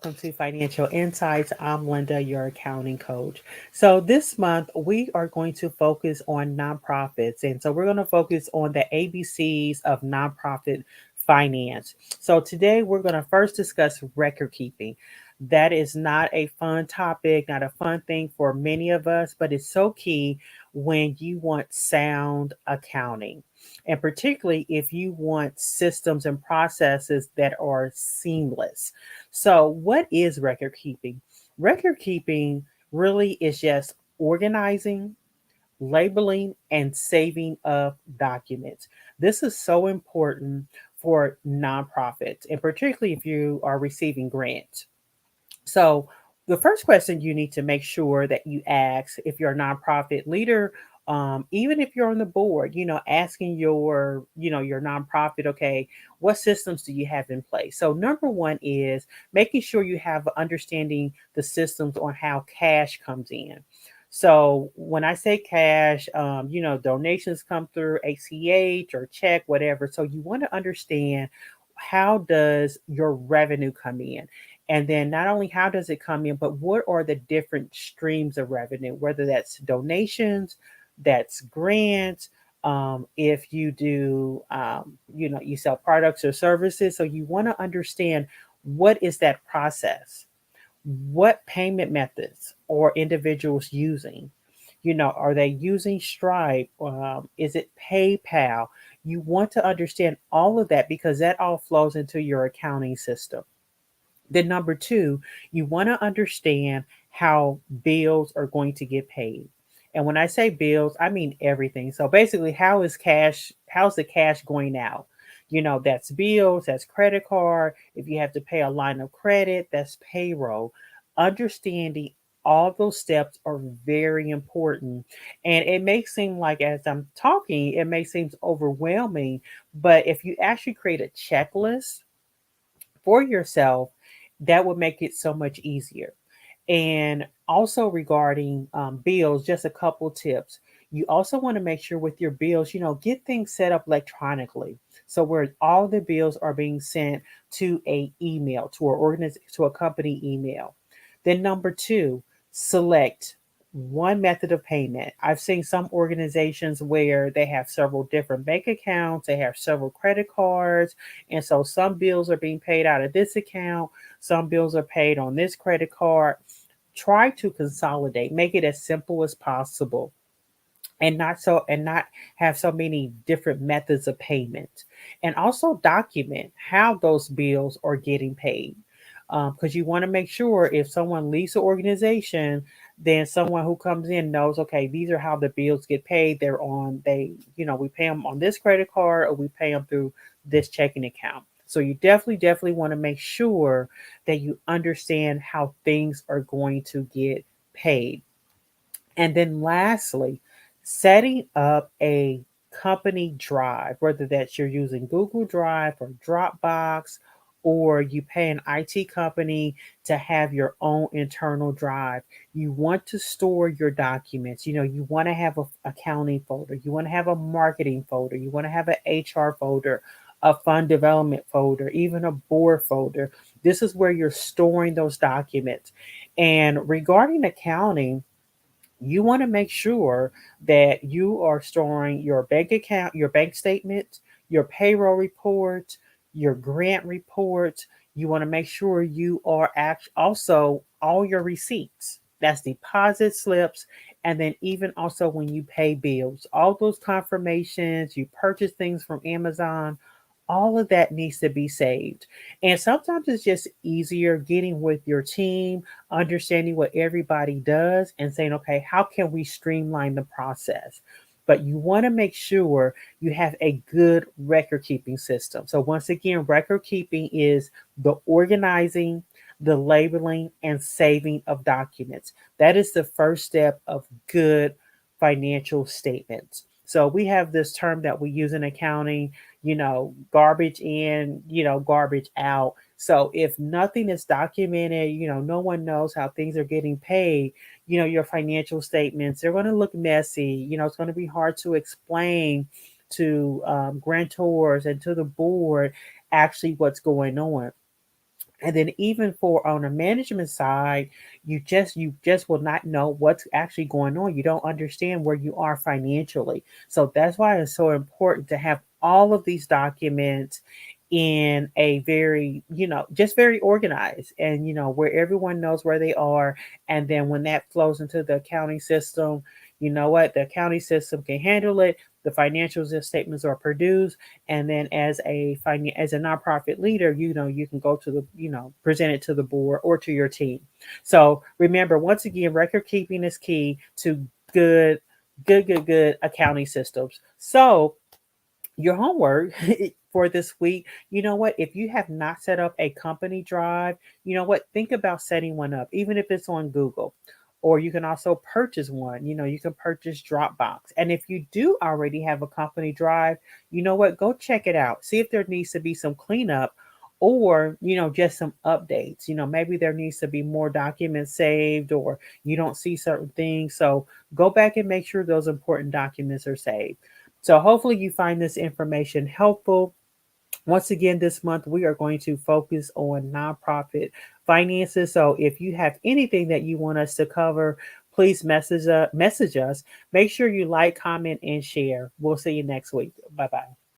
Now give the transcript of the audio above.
welcome to Financial Insights. I'm Linda, your accounting coach. So, this month we are going to focus on nonprofits. And so, we're going to focus on the ABCs of nonprofit finance. So, today we're going to first discuss record keeping. That is not a fun topic, not a fun thing for many of us, but it's so key when you want sound accounting. And particularly if you want systems and processes that are seamless. So, what is record keeping? Record keeping really is just organizing, labeling, and saving of documents. This is so important for nonprofits, and particularly if you are receiving grants. So, the first question you need to make sure that you ask if you're a nonprofit leader, even if you're on the board, asking your nonprofit, okay, what systems do you have in place? So, number one is making sure you have understanding the systems on how cash comes in. So, when I say cash, donations come through ACH or check, whatever. So, you want to understand how does your revenue come in? And then not only how does it come in, but what are the different streams of revenue, whether that's donations, that's grants, if you do, you sell products or services. So you want to understand what is that process? What payment methods are individuals using? Are they using Stripe? Is it PayPal? You want to understand all of that because that all flows into your accounting system. Then, number two, you want to understand how bills are going to get paid. And when I say bills, I mean everything. So basically, how's the cash going out? That's bills, that's credit card. If you have to pay a line of credit, that's payroll. Understanding all those steps are very important. And it may seem like as I'm talking, it may seem overwhelming, but if you actually create a checklist for yourself, that would make it so much easier. And also regarding bills, just a couple tips. You also want to make sure with your bills, get things set up electronically. So where all the bills are being sent to a email, to a company email. Then number two, select one method of payment. I've seen some organizations where they have several different bank accounts, they have several credit cards, and so some bills are being paid out of this account, some bills are paid on this credit card. Try to consolidate, make it as simple as possible and not have so many different methods of payment, and also document how those bills are getting paid, because you want to make sure if someone leaves the organization, then someone who comes in knows, okay, these are how the bills get paid. We pay them on this credit card or we pay them through this checking account. So you definitely want to make sure that you understand how things are going to get paid. And then lastly, setting up a company drive, whether that's you're using Google Drive or Dropbox, or you pay an IT company to have your own internal drive. You want to store your documents. You want to have a accounting folder, you want to have a marketing folder, you want to have an HR folder, a fund development folder, even a board folder. This is where you're storing those documents. And regarding accounting, you want to make sure that you are storing your bank account, your bank statements, your payroll reports, your grant reports. You want to make sure you are also all your receipts. That's deposit slips. And then even also when you pay bills, all those confirmations, you purchase things from Amazon, all of that needs to be saved. And sometimes it's just easier getting with your team, understanding what everybody does, and saying, okay, how can we streamline the process? But you want to make sure you have a good record keeping system. So, once again, record keeping is the organizing, the labeling, and saving of documents. That is the first step of good financial statements. So, we have this term that we use in accounting, garbage in, garbage out. So if nothing is documented, no one knows how things are getting paid, your financial statements, they're going to look messy. It's going to be hard to explain to grantors and to the board actually what's going on. And then even for on a management side, you just will not know what's actually going on. You don't understand where you are financially. So that's why it's so important to have all of these documents in a very, just very organized, and where everyone knows where they are. And then when that flows into the accounting system, you know what, the accounting system can handle it. The financial statements are produced, and then as a nonprofit leader, you can go to the, present it to the board or to your team. So remember, once again, record keeping is key to good good accounting systems. So your homework for this week, you know what, if you have not set up a company drive, you know what, think about setting one up, even if it's on Google. Or you can also purchase one. You can purchase Dropbox. And if you do already have a company drive, you know what, go check it out, see if there needs to be some cleanup, or just some updates. Maybe there needs to be more documents saved, or you don't see certain things. So go back and make sure those important documents are saved. So hopefully you find this information helpful. Once again, this month we are going to focus on nonprofit finances. So if you have anything that you want us to cover, please message us. Make sure you like, comment, and share. We'll see you next week. Bye bye.